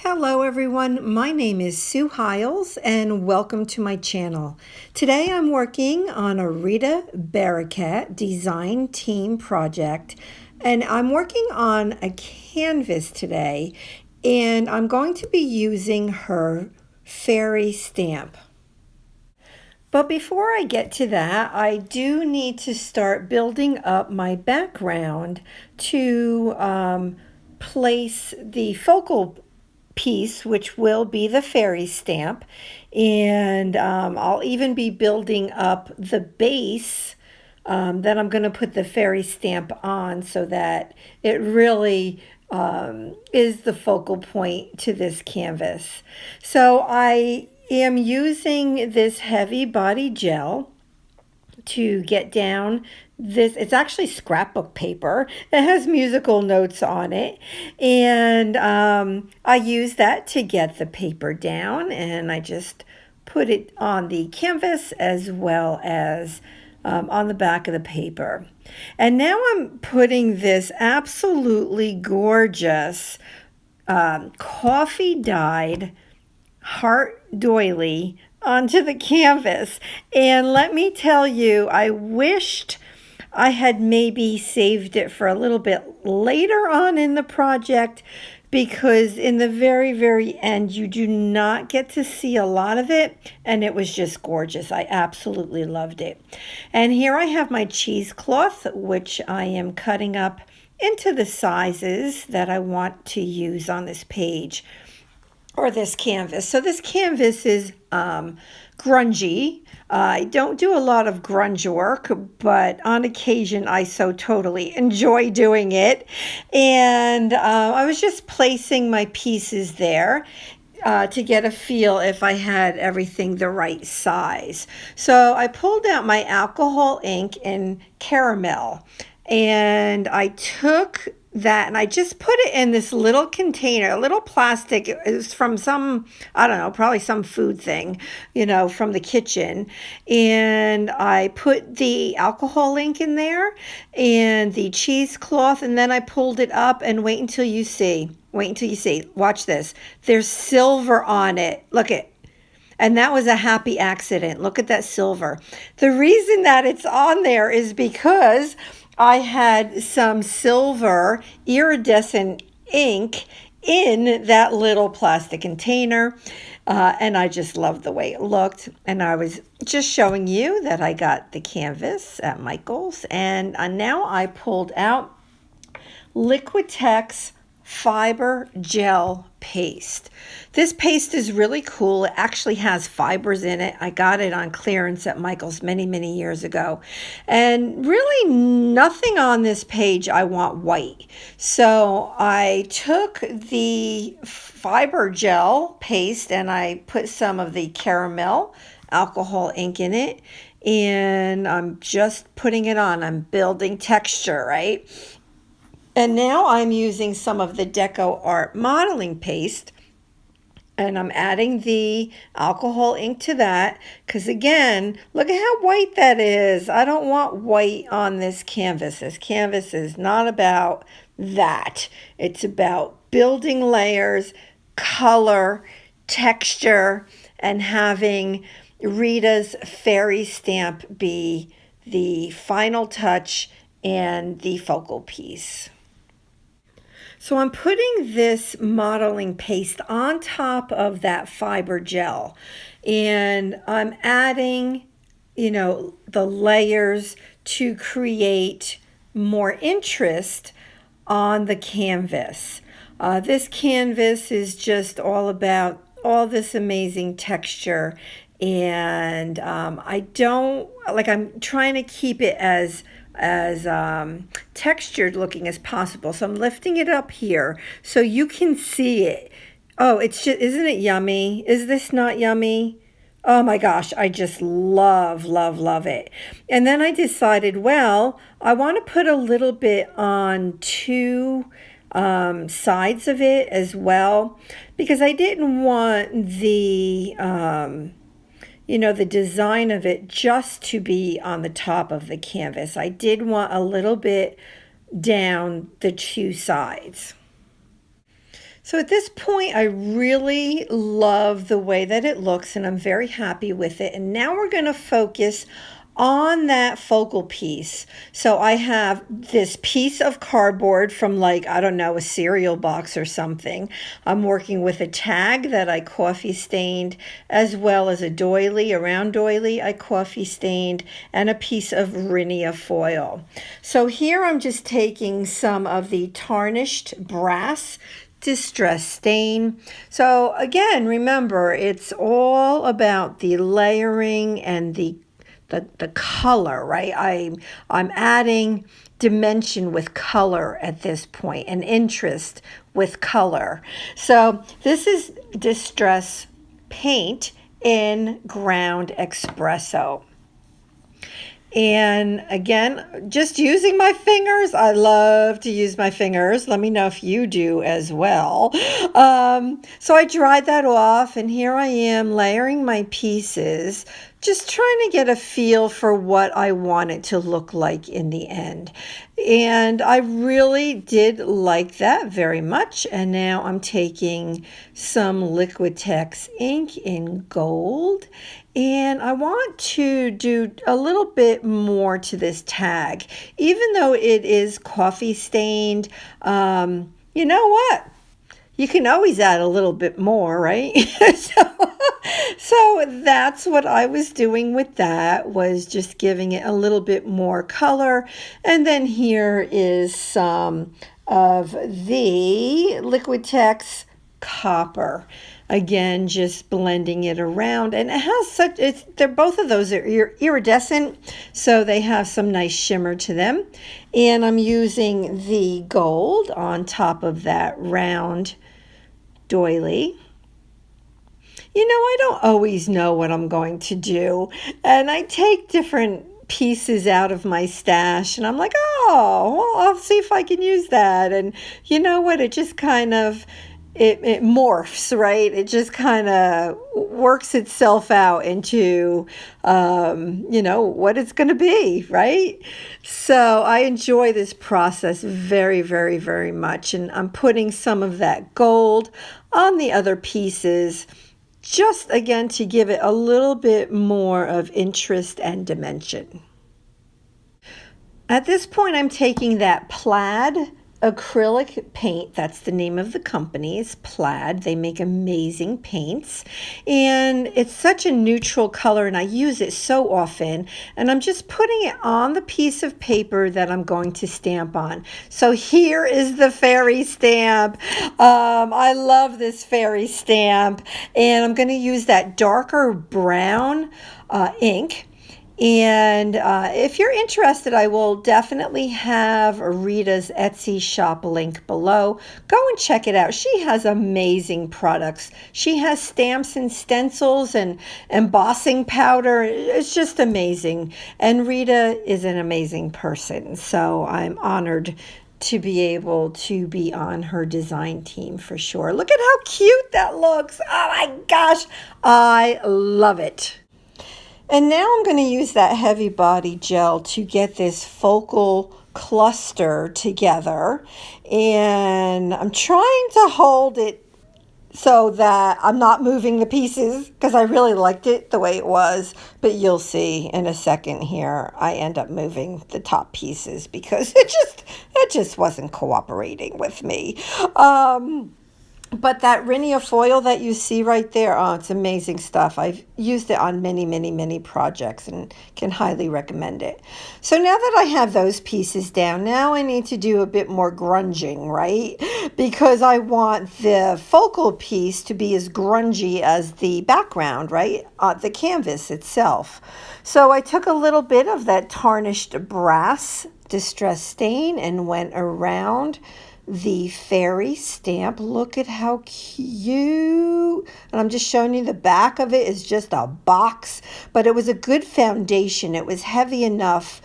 Hello everyone, my name is Sue Hiles and welcome to my channel. Today I'm working on a Rita Barakat design team project and I'm working on a canvas today and I'm going to be using her fairy stamp. But before I get to that, I do need to start building up my background to place the focal piece, which will be the fairy stamp. And I'll even be building up the base that I'm going to put the fairy stamp on so that it really is the focal point to this canvas. So I am using this heavy body gel to get down this. It's actually scrapbook paper. It has musical notes on it, and I use that to get the paper down, and I just put it on the canvas as well as on the back of the paper. And now I'm putting this absolutely gorgeous coffee dyed heart doily onto the canvas. And let me tell you, I wished I had maybe saved it for a little bit later on in the project, because in the very end you do not get to see a lot of it, and it was just gorgeous. I absolutely loved it. And here I have my cheesecloth, which I am cutting up into the sizes that I want to use on this page or this canvas. So this canvas is grungy. I don't do a lot of grunge work, but on occasion I so totally enjoy doing it. And I was just placing my pieces there to get a feel if I had everything the right size. So I pulled out my alcohol ink in caramel, and I took that and I just put it in this little container, a little plastic. It was from some, I don't know, probably some food thing, from the kitchen. And I put the alcohol ink in there and the cheesecloth, and then I pulled it up, and wait until you see. Watch this. There's silver on it. Look it. And that was a happy accident. Look at that silver. The reason that it's on there is because I had some silver iridescent ink in that little plastic container, and I just loved the way it looked. And I was just showing you that I got the canvas at Michael's, and now I pulled out Liquitex fiber gel paste. This paste is really cool. It actually has fibers in it. I got it on clearance at Michael's many years ago. And really nothing on this page I want white. So I took the fiber gel paste and I put some of the caramel alcohol ink in it, and I'm just putting it on. I'm building texture, right? And now I'm using some of the Deco Art modeling paste, and I'm adding the alcohol ink to that, because again, look at how white that is. I don't want white on this canvas. This canvas is not about that. It's about building layers, color, texture, and having Rita's fairy stamp be the final touch and the focal piece. So I'm putting this modeling paste on top of that fiber gel, and I'm adding, the layers to create more interest on the canvas. This canvas is just all about all this amazing texture, and I'm trying to keep it as textured looking as possible. So I'm lifting it up here so you can see it. Oh, it's just, isn't it yummy? Is this not yummy? Oh my gosh, I just love it. And then I decided, well, I want to put a little bit on two sides of it as well, because I didn't want the the design of it just to be on the top of the canvas. I did want a little bit down the two sides. So at this point, I really love the way that it looks and I'm very happy with it. And now we're going to focus on that focal piece. So I have this piece of cardboard from like, I don't know, a cereal box or something. I'm working with a tag that I coffee stained, as well as a doily, a round doily I coffee stained, and a piece of Rita foil. So here I'm just taking some of the tarnished brass distress stain. So again, remember, it's all about the layering and the color, right? I'm adding dimension with color at this point, and interest with color. So this is distress paint in ground espresso. And again, just using my fingers. I love to use my fingers. Let me know if you do as well. So I dried that off, and here I am layering my pieces, just trying to get a feel for what I want it to look like in the end. And I really did like that very much. And now I'm taking some Liquitex ink in gold, and I want to do a little bit more to this tag. Even though it is coffee stained, you know what? You can always add a little bit more, right? So that's what I was doing with that, was just giving it a little bit more color. And then here is some of the Liquitex copper. Again, just blending it around, and it has they're both of those are iridescent, so they have some nice shimmer to them. And I'm using the gold on top of that round doily. You know, I don't always know what I'm going to do, and I take different pieces out of my stash, and I'm like, oh, well, I'll see if I can use that. And you know what? It just kind of it morphs, right? It just kind of works itself out into, what it's going to be, right? So I enjoy this process very, very, very much. And I'm putting some of that gold on the other pieces, just again to give it a little bit more of interest and dimension. At this point, I'm taking that plaid acrylic paint. That's the name of the company, is Plaid. They make amazing paints, and it's such a neutral color, and I use it so often. And I'm just putting it on the piece of paper that I'm going to stamp on. So here is the fairy stamp. I love this fairy stamp, and I'm going to use that darker brown ink. And if you're interested, I will definitely have Rita's Etsy shop link below. Go and check it out. She has amazing products. She has stamps and stencils and embossing powder. It's just amazing. And Rita is an amazing person. So I'm honored to be able to be on her design team for sure. Look at how cute that looks. Oh my gosh, I love it. And now I'm going to use that heavy body gel to get this focal cluster together. And I'm trying to hold it so that I'm not moving the pieces, because I really liked it the way it was. But you'll see in a second here, I end up moving the top pieces because it just wasn't cooperating with me. But that Rita foil that you see right there, oh, it's amazing stuff. I've used it on many, many, many projects and can highly recommend it. So now that I have those pieces down, now I need to do a bit more grunging, right? Because I want the focal piece to be as grungy as the background, right? The canvas itself. So I took a little bit of that tarnished brass distress stain and went around the fairy stamp. Look at how cute. And I'm just showing you the back of it is just a box, but it was a good foundation. It was heavy enough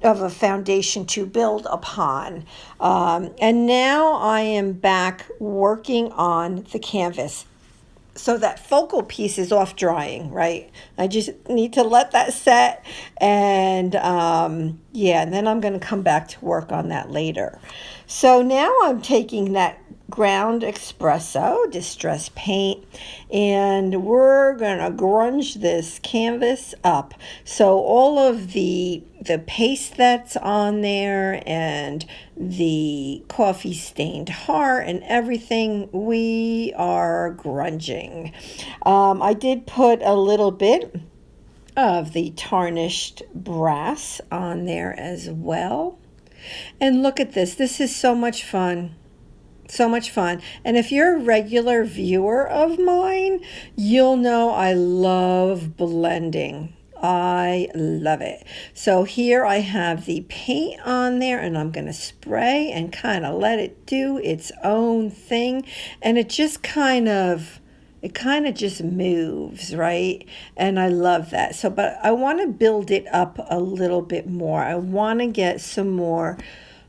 of a foundation to build upon. And now I am back working on the canvas. so that focal piece is off drying, right? I just need to let that set, and yeah, and then I'm going to come back to work on that later. So now I'm taking that ground espresso distress paint, and we're gonna grunge this canvas up. So all of the paste that's on there and the coffee stained heart and everything, we are grunging. I did put a little bit of the tarnished brass on there as well. And look at this. This is so much fun. So much fun. And if you're a regular viewer of mine, you'll know I love blending. I love it. So here I have the paint on there, and I'm going to spray and kind of let it do its own thing. And it kind of just moves, right? And I love that. So, but I want to build it up a little bit more. I want to get some more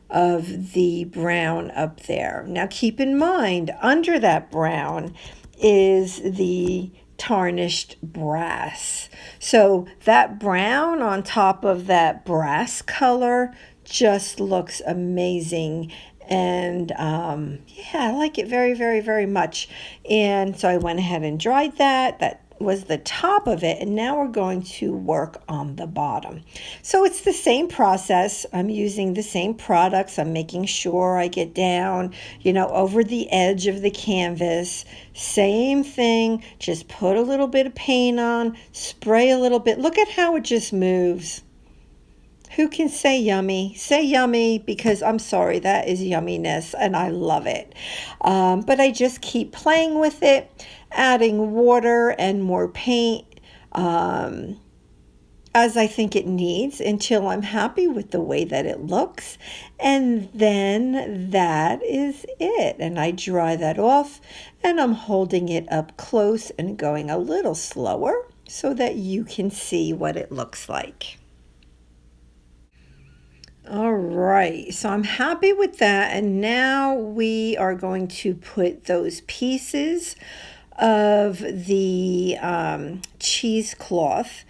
of the brown up there. Now keep in mind, under that brown is the tarnished brass. So that brown on top of that brass color just looks amazing. And yeah, I like it very, very, very much. And so I went ahead and dried that. That was the top of it, and now we're going to work on the bottom. So it's the same process. I'm using the same products. I'm making sure I get down, over the edge of the canvas. Same thing, just put a little bit of paint on, spray a little bit. Look at how it just moves. Who can say yummy? Say yummy, because I'm sorry, that is yumminess, and I love it. But I just keep playing with it, adding water and more paint as I think it needs, until I'm happy with the way that it looks. And then that is it. And I dry that off, and I'm holding it up close and going a little slower so that you can see what it looks like. All right, so I'm happy with that, and now we are going to put those pieces of the cheesecloth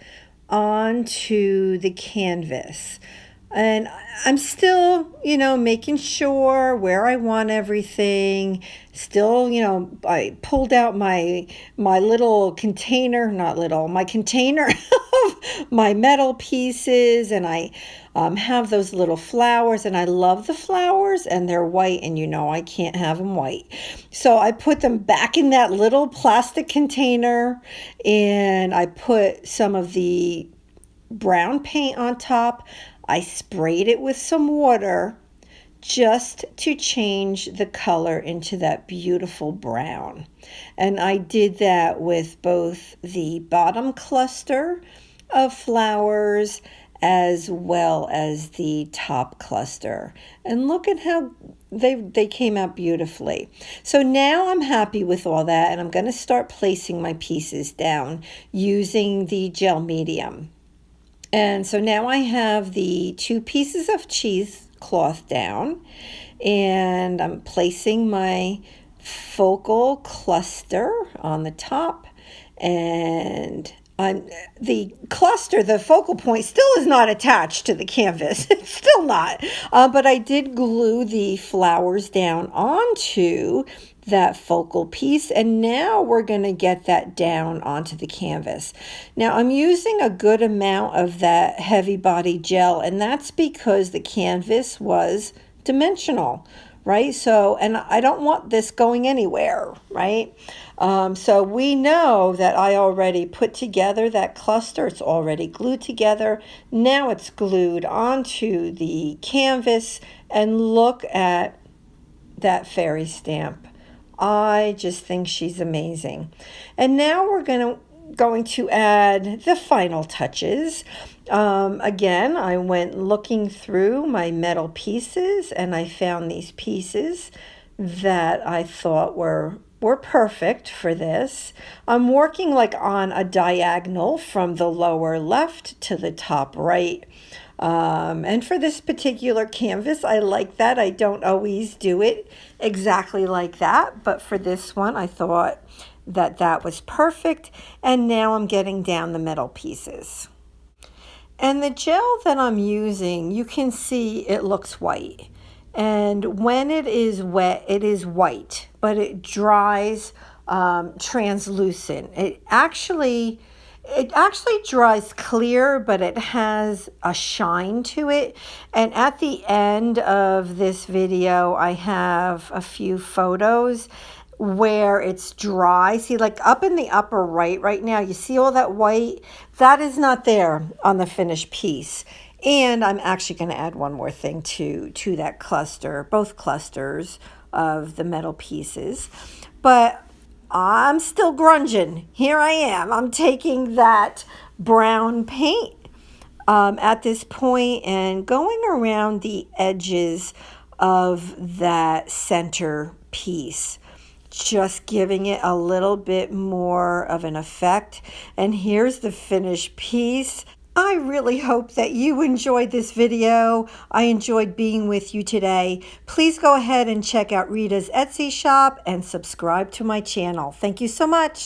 onto the canvas. And I'm still, making sure where I want everything. Still, I pulled out my little container, my container of my metal pieces, and I have those little flowers, and I love the flowers, and they're white, and I can't have them white. So I put them back in that little plastic container, and I put some of the brown paint on top. I sprayed it with some water just to change the color into that beautiful brown. And I did that with both the bottom cluster of flowers as well as the top cluster. And look at how they came out beautifully. So now I'm happy with all that, and I'm going to start placing my pieces down using the gel medium. And so now I have the 2 pieces of cheesecloth down, and I'm placing my focal cluster on the top, and the focal point still is not attached to the canvas. It's still not. But I did glue the flowers down onto that focal piece, and now we're going to get that down onto the canvas. Now I'm using a good amount of that heavy body gel, and that's because the canvas was dimensional, right? So, and I don't want this going anywhere, right? So we know that I already put together that cluster. It's already glued together. Now it's glued onto the canvas, and look at that fairy stamp. I just think she's amazing. And now we're going to add the final touches. Again, I went looking through my metal pieces, and I found these pieces that I thought were perfect for this. I'm working like on a diagonal from the lower left to the top right And for this particular canvas, I like that. I don't always do it exactly like that, but for this one, I thought that that was perfect. And now I'm getting down the metal pieces. And the gel that I'm using, you can see it looks white. And when it is wet, it is white, but it dries translucent. It actually dries clear, but it has a shine to it. And at the end of this video, I have a few photos where it's dry. See, like up in the upper right now, you see all that white? That is not there on the finished piece. And I'm actually going to add one more thing to that cluster, both clusters of the metal pieces. But I'm still grunging. Here I am. I'm taking that brown paint at this point and going around the edges of that center piece, just giving it a little bit more of an effect. And here's the finished piece. I really hope that you enjoyed this video. I enjoyed being with you today. Please go ahead and check out Rita's Etsy shop and subscribe to my channel. Thank you so much.